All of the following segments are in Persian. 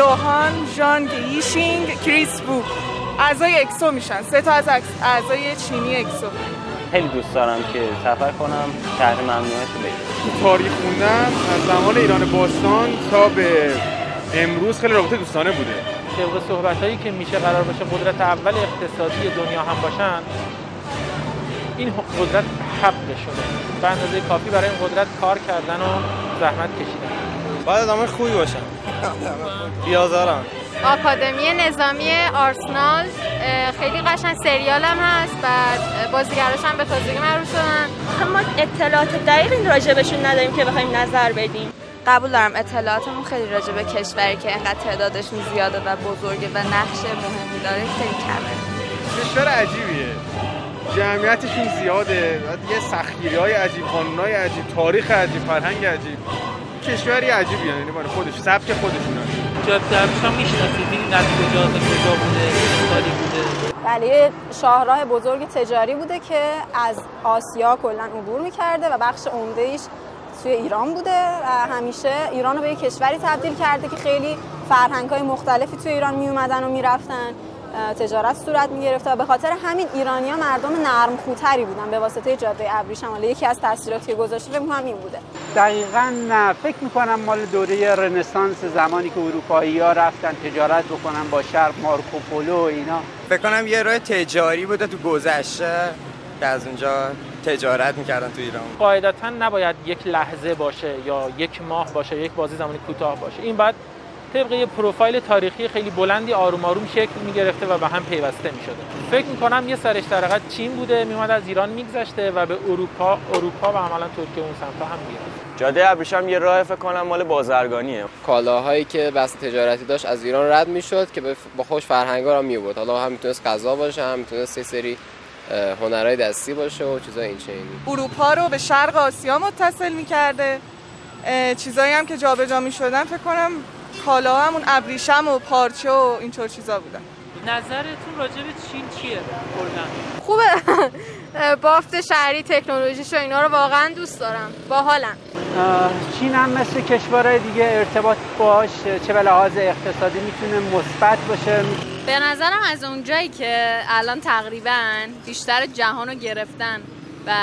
یوهان ژانگ ییشینگ کریس بو اعضای اکسو میشن. 3 تا از اعضای چینی اکسو. خیلی دوست دارم که سفر کنم شهر ممنوعه رو ببینم. تاریخ خوندن از زمان ایران باستان تا به امروز خیلی رابطه دوستانه بوده. طبق صحبتایی که میشه قرار باشه قدرت اول اقتصادی دنیا هم باشن، این قدرت حقشونه. به اندازه کافی برای این قدرت کار کردن و زحمت کشیدن. باید آدمای خوبی باشن. بیازارن. آکادمی نظامی آرسنال خیلی قشنگ سریال هم هست. بعد بازیگراش هم به تازگی معروف شدن. ما اطلاعات دقیقی راجبشون نداریم که بخوایم نظر بدیم. قبول دارم اطلاعاتمون خیلی راجع به کشوری که انقدر تعدادشون زیاده و بزرگه و نقش مهمی داره خیلی کمه. کشور عجیبیه. جمعیتشون زیاده، یه سختگیری‌های عجیب، قانون‌های عجیب، تاریخ عجیب، فرهنگ عجیب. کشوری عجیبیه، یعنی برای خودش سبک خودشونه. جاده هم میشناسید، می‌دونید از کجا تا کجا بوده، اقتصادی بوده. بله، شاهراه بزرگ تجاری بوده که از آسیا کلاً عبور می‌کرده و بخش عمده‌ایش توی ایران بوده و همیشه ایران رو به یک کشوری تبدیل کرده که خیلی فرهنگ‌های مختلفی توی ایران میومدن و میرفتن، تجارت صورت میگرفته و به خاطر همین ایرانی‌ها مردم نرم‌خوتری بودن به واسطه جاده ابریشم. حالا یکی از تاثیراتی که گذاشته فکر می‌کنم این بوده. دقیقاً نه، فکر می‌کنم مال دوره رنسانس، زمانی که اروپایی‌ها رفتن تجارت بکنن با شرق، مارکوپولو و اینا. فکر کنم یه راه تجاری بوده تو گذشته که از اونجا تجارت میکردن تو ایران. قاعدتاً نباید یک لحظه باشه یا یک ماه باشه، یک بازی زمانی کوتاه باشه. این بعد طبق یه پروفایل تاریخی خیلی بلندی آروم آروم شکل میگرفته و به هم پیوسته میشده. فکر میکنم یه سرش در حقیقت چین بوده، میومد از ایران میگذشته و به اروپا و عملا ترکیه اون سمت هم میاد. جاده ابریشم یه راه فکر کنم مال بازرگانیه. کالاهایی که بس تجارتی داشت از ایران رد میشد که با خوش فرهنگا رو میورد. حالا هم میتونست غذا باشه، هم میتونست یه سری هنرهای دستی باشه و چیزای این چنینی. اروپا رو به شرق آسیا متصل می‌کرده. چیزایی هم که جابجا می‌شدن فکر کنم کالاها همون ابریشم و پارچه و اینطور چیزا بودن. نظرتون راجع به چین چیه کلاً؟ خوبه. بافت شهری، تکنولوژیش و اینا رو واقعا دوست دارم. باحالن. چین هم مثل کشورهای دیگه ارتباط باش چه به لحاظ اقتصادی میتونه مثبت باشه. به نظرم از اونجایی که الان تقریبا بیشتر جهان رو گرفتن و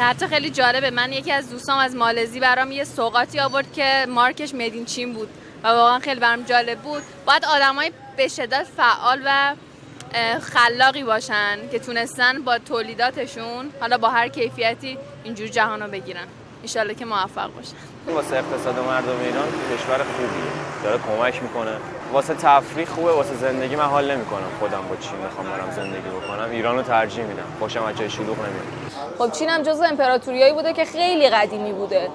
حتی خیلی جالبه، من یکی از دوستام از مالزی برام یه سوغاتی آورد که مارکش میدین چین بود و واقعا خیلی برام جالب بود. باید آدمای به شدت فعال و خلاقی باشن که تونستن با تولیداتشون حالا با هر کیفیتی اینجور جهان رو بگیرن. انشالله که موفق باشن. واسه اقتصاد مردم ایران کشور خوبیه، داره کمک میکنه. واسه تفریح خوبه، واسه زندگی من حال نمیکنم خودم با چین بخوام برم زندگی بکنم. ایرانو ترجیح میدم، خوشم از جای شلوغ نمیاد. خب چین هم جزو امپراتوریایی بوده که خیلی قدیمی بوده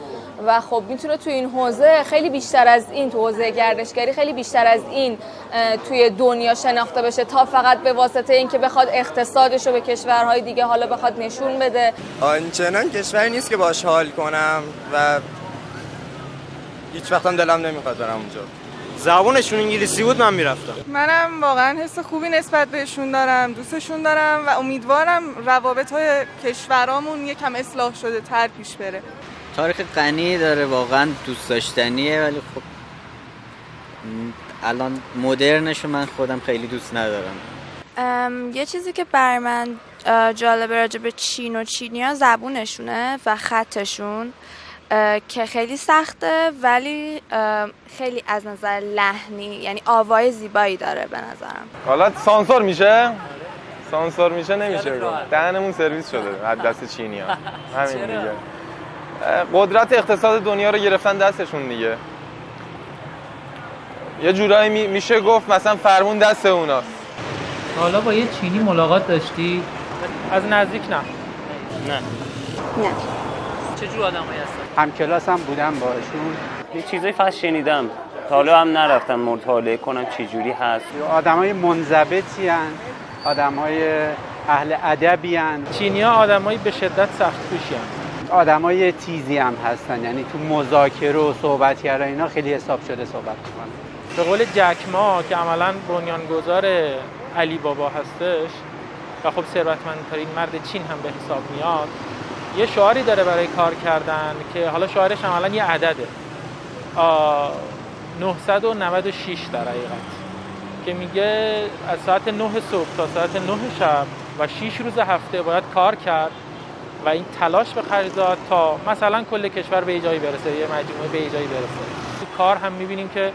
و خب میتونه تو این حوزه خیلی بیشتر از این، تو حوزه گردشگری خیلی بیشتر از این توی دنیا شناخته بشه تا فقط به واسطه اینکه بخواد اقتصادش رو به کشورهای دیگه حالا بخواد نشون بده. آنچنان کشوری نیست که باش حال کنم و هیچ وقتم دلم نمیخواد برم اونجا. زبانشون انگلیسی بود من میرفتم. منم واقعا حس خوبی نسبت بهشون دارم، دوستشون دارم و امیدوارم روابط‌های کشورامون یکم اصلاح شده تر پیش بره. تاریخ غنی داره، واقعا دوست داشتنیه، ولی خب الان مدرنشو من خودم خیلی دوست ندارم. یه چیزی که برای من جالبه راجع به چین و چینی‌ها زبونشونه و خطشون که خیلی سخته ولی خیلی از نظر لحنی یعنی آوای زیبایی داره به نظرم. حالا سانسور میشه؟ سانسور میشه نمیشه گفت. دهنمون سرویس شده از دست چینی‌ها. همین دیگه. قدرت اقتصاد دنیا رو گرفتن دستشون دیگه. یه جورایی میشه گفت مثلا فرمون دست اوناست. حالا با یه چینی ملاقات داشتی؟ از نزدیک نه. نه. چه جور آدمایی هستن؟ هم کلاس هم بودم باشون. یه چیزایی فقط شنیدم. تا حالا هم نرفتم مطالعه کنم چه جوری هست. آدمای منضبطی ان، آدمای اهل ادبی ان. چینی‌ها آدمایی به شدت سخت‌کوشی ان. آدمای تیزی هم هستن، یعنی تو مذاکره و صحبت‌گرا اینا خیلی حساب شده صحبت می‌کنن. به قول جک ما که عملاً بنیانگذار علی بابا هستش و خب ثروتمندترین مرد چین هم به حساب میاد، یه شعاری داره برای کار کردن که حالا شعارش عملاً یه عدده. 996 در حقیقت که میگه از ساعت 9 صبح تا ساعت 9 شب و 6 روز هفته باید کار کرد و این تلاش به خرج داد تا مثلا کل کشور به جایی برسه، یه مجموعه به جایی برسه. تو کار هم میبینیم که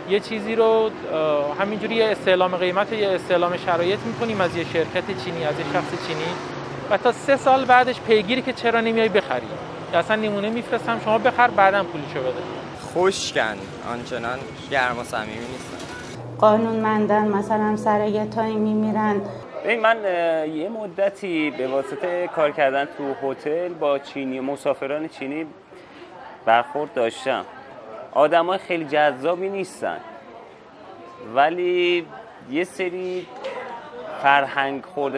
یه چیزی رو همینجوری یه استعلام قیمت، یه استعلام شرایط میکنیم از یه شرکت چینی، از یه شخص چینی و تا 3 سال بعدش پیگیری که چرا نمیای بخری. یا اصلا نمونه میفرستم شما بخر بعداً پولشو بده. خشکن، آنچنان گرم و صمیمی نیستن. قانونمندن، مثلا سر یه تایمی میرن. ببین من یه مدتی به واسطه کار کردن تو هتل با چینی مسافران چینی برخورد داشتم. آدمای خیلی جذابی نیستن، ولی یه سری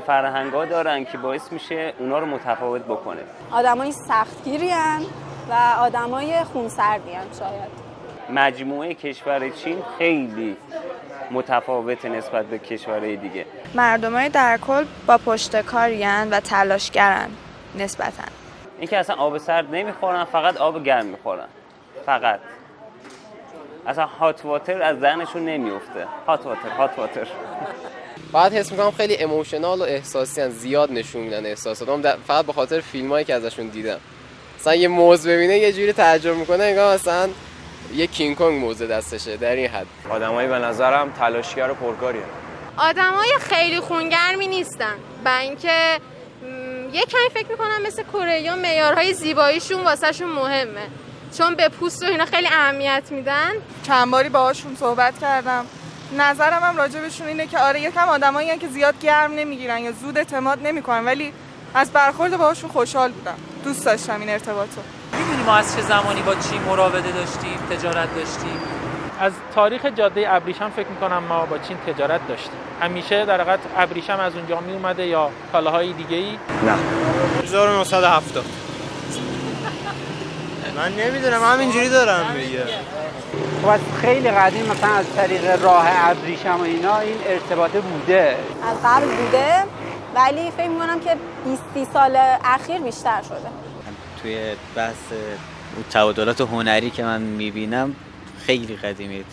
فرهنگ‌ها دارن که باعث میشه اونا رو متفاوت بکنه. آدمای سختگیری هن و آدمای خونسردی هن شاید. مجموعه کشور چین خیلی متفاوته نسبت به کشورهای دیگه. مردمای در کل با پشتکارین و تلاشگرن نسبتاً. اینکه اصلا آب سرد نمیخورن، فقط آب گرم میخورن. فقط. اصلا هات واتر از دهنشون نمیفته. هات واتر. بعد حس میکنم خیلی ایموشنال و احساسی هن. زیاد نشون میدن احساساتم، فقط به خاطر فیلمایی که ازشون دیدم. مثلا یه موز ببینه یه جوری تعجب میکنه انگار مثلا یه کینگ کنگ موزه دستشه. در این حد آدمایی به نظرم تلاشگر و پرکاریه. آدمای خیلی خونگرمی نیستن، با اینکه یه کمی فکر میکنم مثل کره‌ای‌ها معیارهای زیباییشون واسهشون مهمه، چون به پوست و اینا خیلی اهمیت میدن. چند باری باهاشون صحبت کردم، نظرم هم راجبشون اینه که آره یکم آدمایی هستن که زیاد گرم نمیگیرن یا زود اعتماد نمیکنن، ولی از برخورد باهاشون خوشحال بودم، دوست داشتم این ارتباطو. میدونی ما از چه زمانی با چین مراوده داشتیم، تجارت داشتیم؟ از تاریخ جاده ابریشم فکر میکنم ما با چین تجارت داشتیم. همیشه در حقیقت ابریشم از اونجا می اومده یا کالاهای دیگه‌ای؟ نه. 1970. من نمیدونم، همینجوری دارم میگم. خب از خیلی قدیم مثلا از طریق راه ابریشم و اینا این ارتباطه بوده. از قبل بوده، ولی فکر می‌کنم که 20 سال اخیر بیشتر شده. توی بحث تبادلات هنری که من میبینم خیلی قدیمیه،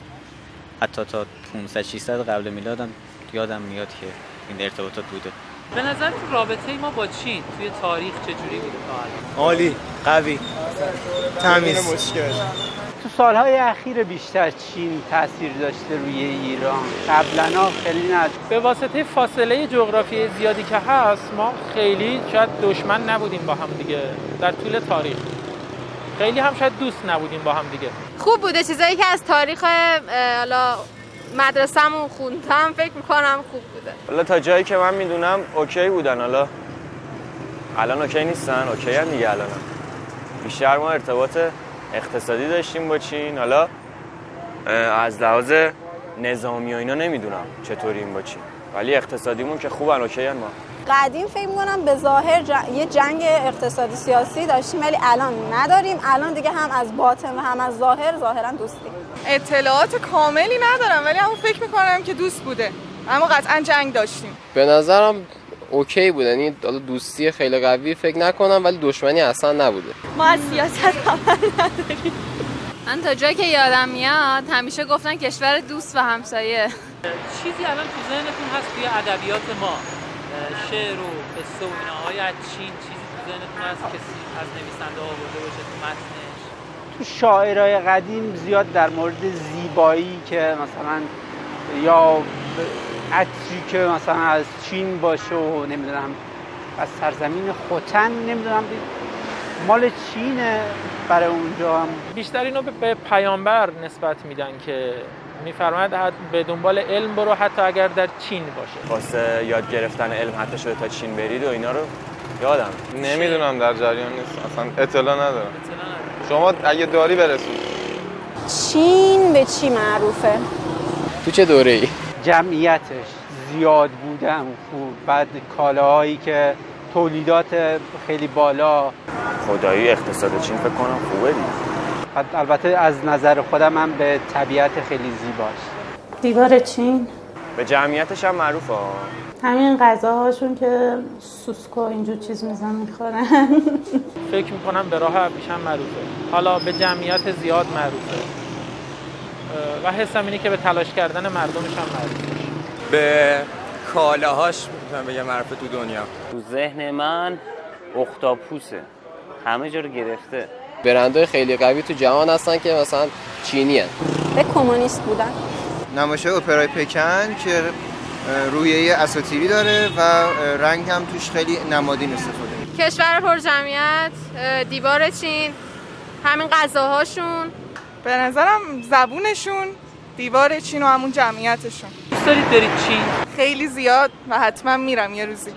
حتی تا 500-600 قبل میلادم یادم میاد که این ارتباطات بوده. به نظر تو رابطه ما با چین توی تاریخ چجوری بوده تا الان؟ عالی، قوی، تمیز. تو سالهای اخیر بیشتر چین تاثیر داشته روی ایران، قبلا خیلی نه. به واسطه فاصله جغرافیایی زیادی که هست ما خیلی شاید دشمن نبودیم با هم دیگه در طول تاریخ، خیلی هم شاید دوست نبودیم با هم دیگه. خوب بوده چیزایی که از تاریخ حالا مدرسه‌مون خوندم فکر میکنم خوب بوده. حالا تا جایی که من میدونم اوکی بودن، حالا الان اوکی نیستن، اوکی هم دیگه. الان بیشتر ما ارتباط اقتصادی داشتیم با چین، حالا از لحاظ نظامی و اینا نمیدونم چطوریم با چین، ولی اقتصادیمون که خوبن، اوکی ان. ما قدیم فکر می‌کنم به ظاهر یه جنگ اقتصادی سیاسی داشتیم، ولی الان نداریم. الان دیگه هم از باطن و هم از ظاهرا دوستیم. اطلاعات کاملی ندارم، ولی همون فکر می‌کنم که دوست بوده، اما قطعا جنگ داشتیم. به نظرم اوکی بود، یعنی دوستی خیلی قوی فکر نکنم، ولی دشمنی اصلا نبوده. ما از سیاست خبر نداریم. من تا جایی که یادم میاد همیشه گفتن کشور دوست و همسایه. چیزی الان تو ذهنتون هست توی ادبیات ما، شعر و قصه و ایناهای از چین، چیزی تو ذهنتون هست کسی از نویسنده آورده باشه تو متنش؟ تو شاعرای قدیم زیاد در مورد زیبایی که مثلا یا عطری که مثلا از چین باشه و نمیدونم از سرزمین خوتن، نمیدونم مال چینه، برای اونجا هم بیشتر اینو به پیامبر نسبت میدن که میفرماید به دنبال علم برو حتی اگر در چین باشه. واسه یاد گرفتن علم حتی شده تا چین برید و اینا رو یادم نمیدونم، در جریان نیست، اصلا اطلاع ندارم. شما اگه داری برسون. چین به چی معروفه؟ تو چه دوره‌ای؟ جمعیتش زیاد بودن، خوب، بعد کالاهایی که تولیدات خیلی بالا. خدایی اقتصاد چین فکر کنم خوبه دیگه. البته از نظر خودم من به طبیعت خیلی زیباش. دیوار چین به جمعیتش هم معروفه. همین غذاهاشون که سوسکو اینجور چیز میخورن. فکر میکنم به راه ابریشم معروفه، حالا به جمعیت زیاد معروفه. و حسم اینه که به تلاش کردن مردمش هم معروف. به کالاهاش میتونم بگم معروفه تو دنیا. تو ذهن من اختاپوسه، همه جا رو گرفته. برندهای خیلی قوی تو جهان هستن که مثلا چینی هستن. به کمونیست بودن. نمایشگاه اپرای پکن که رویه اساطیری داره و رنگ هم توش خیلی نمادین استفاده. کشور پرجمعیت، دیوار چین، همین غذاهاشون، به نظرم زبونشون، دیوار چین و همون جمعیتشون. دوست دارید برید چین؟ خیلی زیاد و حتما میرم یه روزی.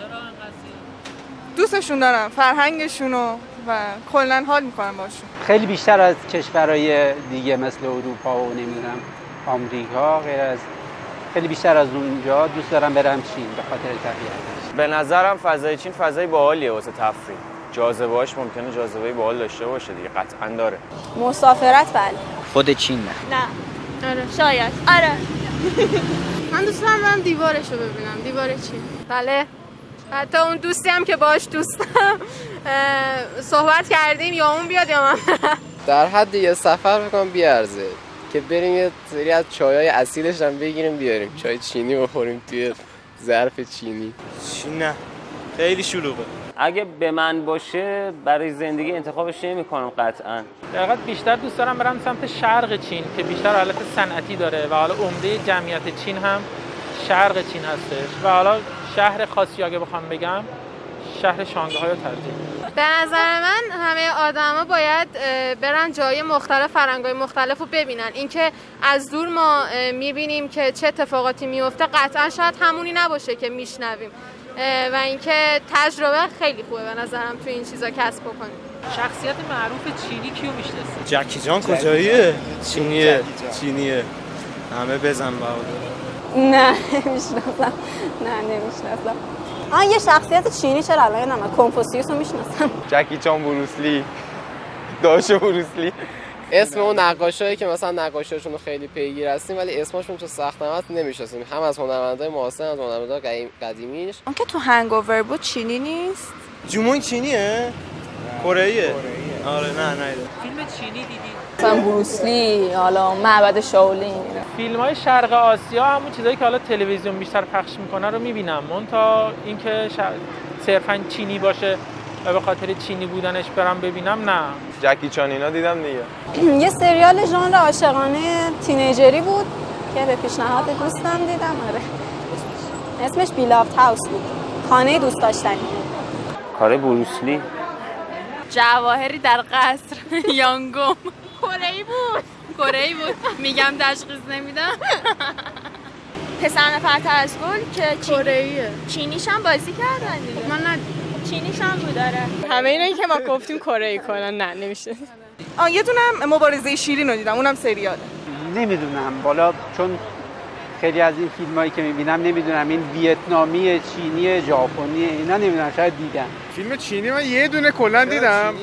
دوستشون دارم، فرهنگشونو و کلا حال میکنم باشون. خیلی بیشتر از کشورهای دیگه مثل اروپا و نمیدونم آمریکا، غیر از خیلی بیشتر از اونجا دوست دارم برم چین به خاطر طبیعتش. به نظرم فضای چین فضای باحالیه واسه تفریح. جاذبه‌اش ممکنه جاذبه باحال داشته باشه دیگه، قطعاً داره. مسافرت بله. خود چین نه. نه. آره. شاید. آره. من دوست دارم برم دیوارشو ببینم، دیوار چین. بله. حتی اون دوستی هم که باهاش دوستم صحبت کردیم یا اون بیاد یا من. در حد یه سفر بکنم بیارزه که بریم یه سری از چایای اصیلش هم بگیریم بیاریم، چای چینی بخوریم توی ظرف چینی. چین نه، خیلی شلوغه. اگه به من باشه برای زندگی انتخابش نمی‌کنم قطعاً. در واقع بیشتر دوست دارم برم سمت شرق چین که بیشتر حالت صنعتی داره و حالا عمده جمعیت چین هم شرق چین هستش و حالا شهر خاصی اگه بخوام بگم شهر شانگهای رو ترجیح میدم. به نظر من همه آدما باید برن جای مختلف، فرهنگ‌های مختلف رو ببینن. اینکه از دور ما می‌بینیم که چه اتفاقاتی میفته قطعا شاید همونی نباشه که میشنویم و اینکه تجربه خیلی خوبه به نظرم تو این چیزا کسب بکنیم. شخصیت معروف چینی کیو میشناسی؟ جکی جان کجاییه؟ چینیه. همه بزن بهادر. نه نمیشناسم. یه شخصیت چینی چرا الان یادم کنفوسیوس رو میشناسم. جکی چان، بروسلی، داشت بروسلی. اسم اون نقاشایی که مثلا نقاشیاشون رو خیلی پیگیر هستیم ولی اسمشون تو سخت‌نمت نمی‌شناسیم، هم از هنرمندای معاصر هم از هنرمندای قدیمیش. اون که تو هنگوور بود چینی نیست؟ جومون چینیه؟ کره‌ایه. آره نه فیلم چینی دیدی؟ مثلا بروسلی، حالا معبد شاولین. فیلم‌های شرق آسیا همون چیزایی که حالا تلویزیون بیشتر پخش میکنه رو میبینم، تا اینکه صرفاً چینی باشه و به خاطر چینی بودنش برم ببینم نه. جکی چان اینا دیدم دیگه. یه سریال ژانر عاشقانه تینیجری بود که به پیشنهاد دوستم دیدم. آره. اسمش بیلاوت هاوس بود. خانه دوست داشتنی. کار بروسلی. جواهری در قصر یانگوم. کره بود. میگم تشخیص نمیدم. پسر نفرتر از گل که کره‌ایه. چینیش هم بازی کردن دیگه. من ندیدم. چینیش هم بود داره. همه اینایی که ما گفتیم کره کنن نه نمیشه. یه دونم مبارزه شیرین رو دیدم، اونم سریاله. نمیدونم بالا چون خیلی از این فیلمایی که میبینم نمیدونم این ویتنامی، چینی، ژاپنی اینا نمیدونم شاید دیدم. فیلم چینی من یه دونه کلا دیدم.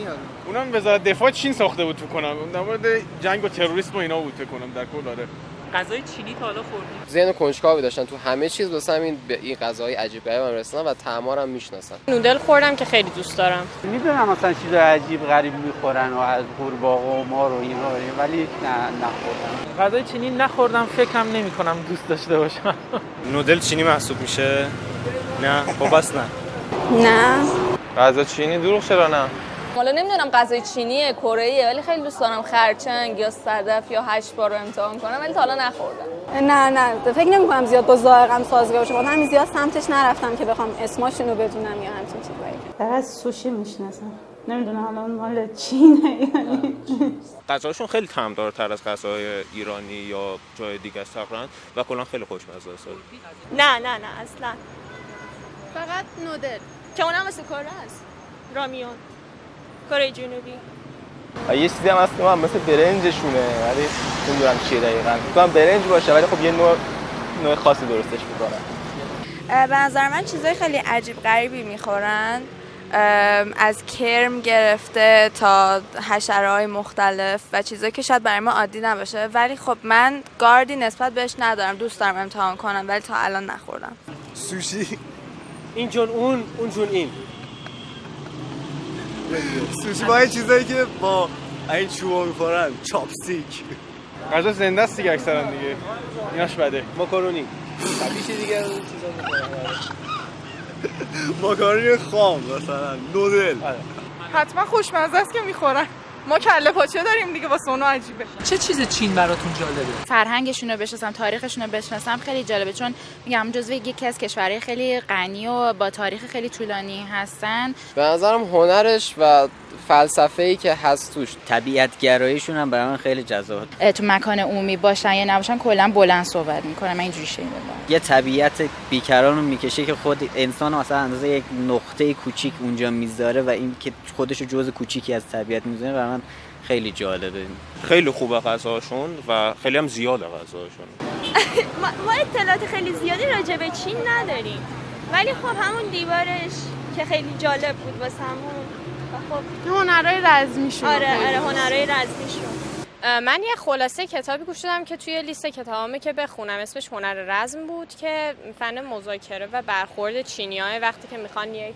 اونم وزارت دفاع چین ساخته بود فکر کنم. در مورد جنگ و تروریسم و اینا بود فکر کنم در کل. آره. غذای چینی تا حالا خوردی؟ ذهن کنجکاوی داشتن تو همه چیز، واسه همین به این غذاهای عجیب غریبم رسیدن و طعما هم میشناسن. نودل خوردم که خیلی دوست دارم. میدونم مثلا چیزای عجیب غریب میخورن و از قورباغه و مار و اینا، ولی نخوردم. غذای چینی نخوردم، فکرم نمی‌کنم دوست داشته باشم. نودل چینی محسوب میشه؟ نه خب بس نه. غذا چینی دروغ چرا نه؟ حالا نمیدونم غذای چینیه، کره‌ایه، ولی خیلی دوست دارم خرچنگ یا صدف یا هشت‌بار رو امتحان کنم، ولی تا حالا نخوردم. نه فکر نمی‌کنم زیاد با ذائقه‌ام سازگار باشه. همین زیاد سمتش نرفتم که بخوام اسماشون رو بدونم یا همچین چیزایی. فقط سوشی میشناسم. نمیدونم حالا مال چینه یعنی. غذاشون خیلی طعمدارتر از غذاهای ایرانی یا جای دیگه است تقریبا و کلا خیلی خوشمزه است. نه اصلا. فقط نودل که اونم واسه کره است. رامیون. کره جنوبی. یه چیزی هم هست که مثل برنجشونه ولی نمیدونم چیه دقیقاً. میگم برنج باشه ولی خب یه نوع خاصی درستش میکنن. به نظر من چیزای خیلی عجیب غریبی میخورن، از کرم گرفته تا حشره‌های مختلف و چیزایی که شاید برای ما عادی نباشه، ولی خب من گاردی نسبت بهش ندارم، دوست دارم امتحان کنم ولی تا الان نخوردم. سوشی این جون اون جون این. سوشی با این چیزایی که با این چوبا میخورن، چاپستیک. غذا زنده است دیگه اکثرا دیگه. ایناش بده. ماکارونی. طبیعی دیگه اون چیزا می‌خورن. ماکارونی خام مثلا نودل. حتما خوشمزه است که میخورن. ما کله پاچه داریم دیگه واسه اونا عجیبه. چه چیز چین براتون جالبه؟ فرهنگشون رو بشناسم، تاریخشون رو بشناسم خیلی جالبه، چون میگم جزو یکی از کشورهای خیلی غنی و با تاریخ خیلی طولانی هستن. به نظرم هنرش و فلسفه‌ای که هست توش، طبیعت گراییشون هم برای من خیلی جذابه. تو مکان عمومی باشن یا نباشن کلا بلند صحبت میکنن، من اینجوری شنیدم. یه طبیعت بیکران رو میکشه که خود انسان مثلا اندازه یک نقطه کوچیک اونجا میذاره و این که خودش رو جزء کوچیکی از طبیعت میذاره برای من خیلی جالبه. خیلی خوبه غذاشون و خیلی هم زیاده غذاشون. ما اطلاعات خیلی زیادی راجع به چین نداریم، ولی خب همون دیوارش که خیلی جالب بود واسمون. خب هنرهای رزمیشون. آره هنرهای رزمیشون. من یه خلاصه کتابی گوش دادم که توی لیست کتابامه که بخونم، اسمش هنر رزم بود، که فن مذاکره و برخورد چینی‌ها وقتی که میخوان یک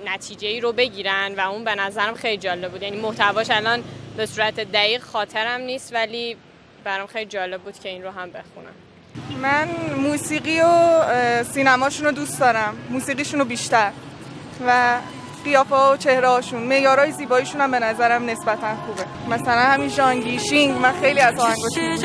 نتیجه‌ای رو بگیرن و اون به نظرم خیلی جالب بود. یعنی محتواش الان به صورت دقیق خاطرم نیست ولی برام خیلی جالب بود که این رو هم بخونم. من موسیقی و سینماشون رو دوست دارم، موسیقیشون رو بیشتر، و قیافه و چهره هاشون، معیارهای زیباییشون هم به نظرم نسبتا خوبه. مثلا همین ژانگی شینگ من خیلی از آهنگاشون